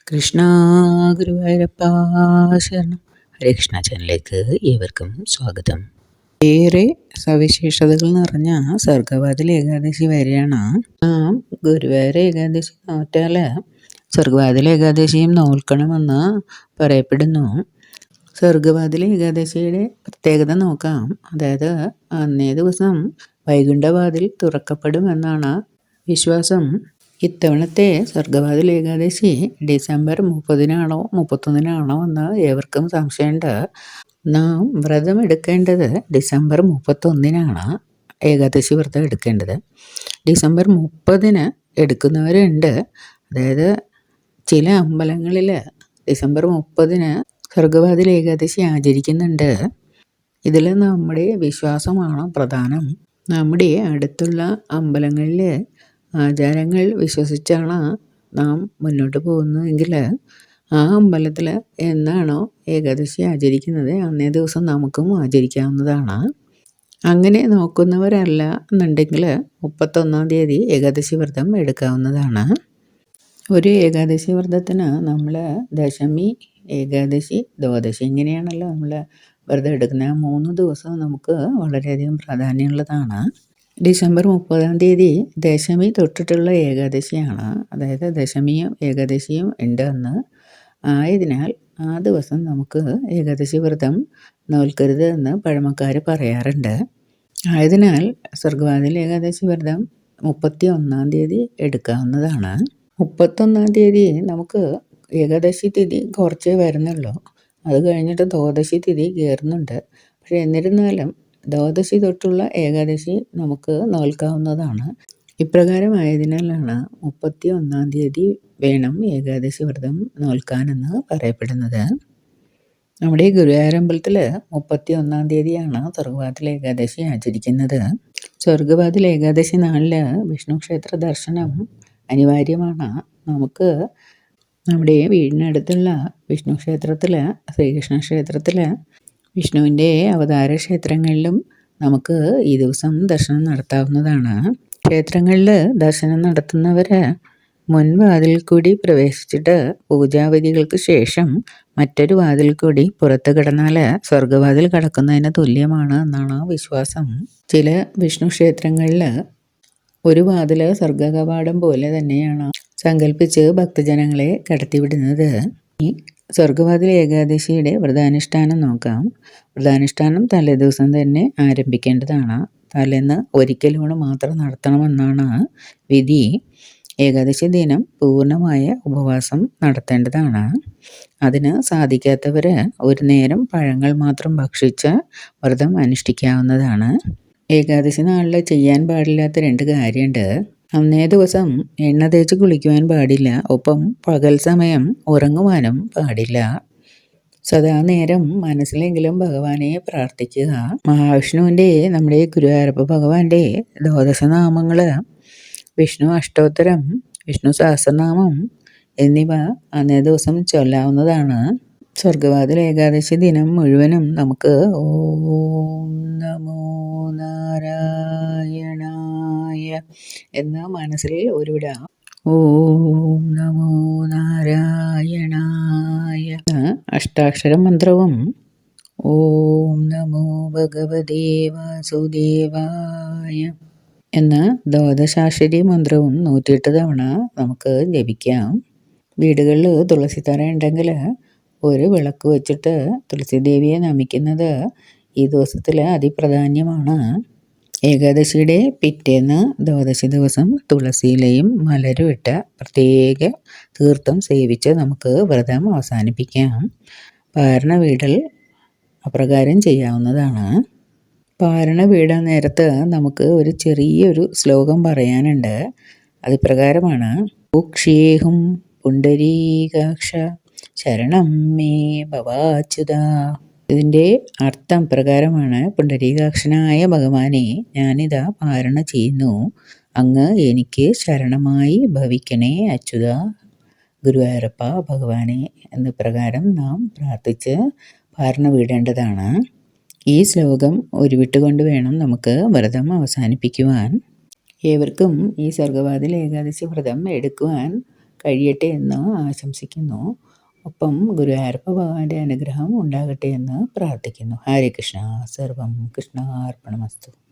കൃഷ്ണ ഗുരുവായൂരപ്പ ശരണം. ഹരേകൃഷ്ണ ചാനലിലേക്ക് ഏവർക്കും സ്വാഗതം. ഏറെ സവിശേഷതകൾ നിറഞ്ഞ സർഗവാതിൽ ഏകാദശി വരെയാണ്. നാം ഗുരുവായൂർ ഏകാദശി നോറ്റാൽ സർഗവാതിൽ ഏകാദശിയും നോൽക്കണമെന്ന് പറയപ്പെടുന്നു. സർഗവാതിൽ ഏകാദശിയുടെ പ്രത്യേകത നോക്കാം. അതായത് അന്നേ ദിവസം വൈകുണ്ഠവാതിൽ തുറക്കപ്പെടുമെന്നാണ് വിശ്വാസം. ഇത്തവണത്തെ സർഗവാതിൽ ഏകാദശി ഡിസംബർ 30-നാണോ 31-നാണോ എന്ന് ഏവർക്കും സംശയമുണ്ട്. നാം വ്രതം എടുക്കേണ്ടത് ഡിസംബർ 31-നാണ്. ഏകാദശി വ്രതം എടുക്കേണ്ടത് ഡിസംബർ 30-ന് എടുക്കുന്നവരുണ്ട്. അതായത് ചില അമ്പലങ്ങളിൽ ഡിസംബർ 30-ന് സർഗവാതിൽ ഏകാദശി ആചരിക്കുന്നുണ്ട്. ഇതിൽ നമ്മുടെ വിശ്വാസമാണ് പ്രധാനം. നമ്മുടെ അടുത്തുള്ള അമ്പലങ്ങളിൽ ആചാരങ്ങൾ വിശ്വസിച്ചാണ് നാം മുന്നോട്ട് പോകുന്നതെങ്കിൽ ആ അമ്പലത്തിൽ എന്നാണോ ഏകാദശി ആചരിക്കുന്നത് അന്നേ ദിവസം നമുക്കും ആചരിക്കാവുന്നതാണ്. അങ്ങനെ നോക്കുന്നവരല്ല എന്നുണ്ടെങ്കിൽ 31-ാം തീയതി ഏകാദശി വ്രതം എടുക്കാവുന്നതാണ്. ഒരു ഏകാദശി വ്രതത്തിന് നമ്മൾ ദശമി, ഏകാദശി, ദ്വാദശി ഇങ്ങനെയാണല്ലോ നമ്മൾ വ്രതം എടുക്കുന്നത്. ആ 3 ദിവസവും നമുക്ക് വളരെയധികം പ്രാധാന്യമുള്ളതാണ്. ഡിസംബർ 30-ാം തീയതി ദശമി തൊട്ടിട്ടുള്ള ഏകാദശിയാണ്. അതായത് ദശമിയും ഏകാദശിയും ഉണ്ട് അന്ന്. ആയതിനാൽ ആ ദിവസം നമുക്ക് ഏകാദശി വ്രതം നോൽക്കരുത് എന്ന് പഴമക്കാർ പറയാറുണ്ട്. ആയതിനാൽ സർഗവാതിൽ ഏകാദശി വ്രതം 31-ാം തീയതി എടുക്കാവുന്നതാണ്. 31-ാം തീയതി നമുക്ക് ഏകാദശി തിഥി കുറച്ചേ വരുന്നുള്ളൂ. അത് കഴിഞ്ഞിട്ട് ദ്വാദശി തിഥി കയറുന്നുണ്ട്. പക്ഷേ എന്നിരുന്നാലും ദ്വാദശി തൊട്ടുള്ള ഏകാദശി നമുക്ക് നോൽക്കാവുന്നതാണ്. ഇപ്രകാരമായതിനാലാണ് 31-ാം തീയതി വേണം ഏകാദശി വ്രതം നോൽക്കാനെന്ന് പറയപ്പെടുന്നത്. നമ്മുടെ ഗുരുവായൂരമ്പലത്തിൽ 31-ാം തീയതിയാണ് സർഗവാതിൽ ഏകാദശി ആചരിക്കുന്നത്. സർഗവാതിൽ ഏകാദശി നാളിൽ വിഷ്ണു ക്ഷേത്ര ദർശനം അനിവാര്യമാണ്. നമുക്ക് നമ്മുടെ വീടിനടുത്തുള്ള വിഷ്ണു ക്ഷേത്രത്തിൽ, ശ്രീകൃഷ്ണ ക്ഷേത്രത്തിൽ, വിഷ്ണുവിൻ്റെ അവതാര ക്ഷേത്രങ്ങളിലും നമുക്ക് ഈ ദിവസം ദർശനം നടത്താവുന്നതാണ്. ക്ഷേത്രങ്ങളിൽ ദർശനം നടത്തുന്നവർ മുൻവാതിൽ കൂടി പ്രവേശിച്ചിട്ട് പൂജാവിധികൾക്ക് ശേഷം മറ്റൊരു വാതിൽ കൂടി പുറത്ത് കടന്നാൽ സ്വർഗവാതിൽ കടക്കുന്നതിന് തുല്യമാണ് എന്നാണ് വിശ്വാസം. ചില വിഷ്ണു ക്ഷേത്രങ്ങളിൽ ഒരു വാതിൽ സ്വർഗകവാടം പോലെ തന്നെയാണ് സങ്കല്പിച്ച് ഭക്തജനങ്ങളെ കടത്തിവിടുന്നത്. ഈ സ്വർഗവാതിൽ ഏകാദശിയുടെ വ്രതാനുഷ്ഠാനം നോക്കാം. വ്രതാനുഷ്ഠാനം തലേദിവസം തന്നെ ആരംഭിക്കേണ്ടതാണ്. തലേന്ന് ഒരിക്കലൂണ് മാത്രം നടത്തണമെന്നാണ് വിധി. ഏകാദശി ദിനം പൂർണ്ണമായ ഉപവാസം നടത്തേണ്ടതാണ്. അതിന് സാധിക്കാത്തവർ ഒരു നേരം പഴങ്ങൾ മാത്രം ഭക്ഷിച്ച് വ്രതം അനുഷ്ഠിക്കാവുന്നതാണ്. ഏകാദശി നാളിൽ ചെയ്യാൻ പാടില്ലാത്ത 2 കാര്യമുണ്ട്. അന്നേ ദിവസം എണ്ണ തേച്ച് കുളിക്കുവാൻ പാടില്ല. ഒപ്പം പകൽ സമയം ഉറങ്ങുവാനും പാടില്ല. സദാ നേരം മനസ്സിലെങ്കിലും ഭഗവാനെ പ്രാർത്ഥിക്കുക. മഹാവിഷ്ണുവിൻ്റെ, നമ്മുടെ ഗുരുവായൂരപ്പ ഭഗവാന്റെ ദ്വാദശനാമങ്ങൾ, വിഷ്ണു അഷ്ടോത്തരം, വിഷ്ണു സഹസ്രനാമം എന്നിവ അന്നേ ദിവസം ചൊല്ലാവുന്നതാണ്. സ്വർഗവാതിൽ ഏകാദശി ദിനം മുഴുവനും നമുക്ക് ഓം നമോ നാരായണായ എന്ന് മനസ്സിൽ ഉരുവിടാം. ഓം നമോ നാരായണായ അഷ്ടാക്ഷര മന്ത്രവും ഓം നമോ ഭഗവതേ വാസുദേവായ എന്ന ദ്വാദശാക്ഷരി മന്ത്രവും 108 തവണ നമുക്ക് ജപിക്കാം. വീടുകളിൽ തുളസിത്തറ ഉണ്ടെങ്കിൽ ഒരു വിളക്ക് വെച്ചിട്ട് തുളസി ദേവിയെ നമിക്കുന്നത് ഈ ദിവസത്തിൽ അതിപ്രാധാന്യമാണ്. ഏകാദശിയുടെ പിറ്റേന്ന് ദ്വാദശി ദിവസം തുളസിയിലയും മലരും ഇട്ട പ്രത്യേക തീർത്ഥം സേവിച്ച് നമുക്ക് വ്രതം അവസാനിപ്പിക്കാം. പാരണ വീടൽ അപ്രകാരം ചെയ്യാവുന്നതാണ്. പാരണ വീടാൻ നേരത്ത് നമുക്ക് ഒരു ചെറിയൊരു ശ്ലോകം പറയാനുണ്ട്. അത് പ്രകാരമാണ്: ക്ഷേഹും പുണ്ടരീകാക്ഷ ശരണം മേ ഭവാച്യുത. ഇതിൻ്റെ അർത്ഥം പ്രകാരമാണ്: പുണ്ടരീകാക്ഷനായ ഭഗവാനെ, ഞാനിതാ പാരണ ചെയ്യുന്നു. അങ്ങ് എനിക്ക് ശരണമായി ഭവിക്കണേ അച്യുത ഗുരുവായൂരപ്പ ഭഗവാനെ എന്ന് പ്രകാരം നാം പ്രാർത്ഥിച്ച് പാരണ വീടേണ്ടതാണ്. ഈ ശ്ലോകം ഉരുവിട്ടുകൊണ്ട് വേണം നമുക്ക് വ്രതം അവസാനിപ്പിക്കുവാൻ. ഏവർക്കും ഈ സർഗവാതിൽ ഏകാദശി വ്രതം എടുക്കുവാൻ കഴിയട്ടെ എന്ന് ആശംസിക്കുന്നു. ഒപ്പം ഗുരുവായൂരപ്പ ഭഗവാന്റെ അനുഗ്രഹം ഉണ്ടാകട്ടെ എന്ന് പ്രാർത്ഥിക്കുന്നു. ഹരേ കൃഷ്ണ. സർവം കൃഷ്ണാർപ്പണമസ്തു.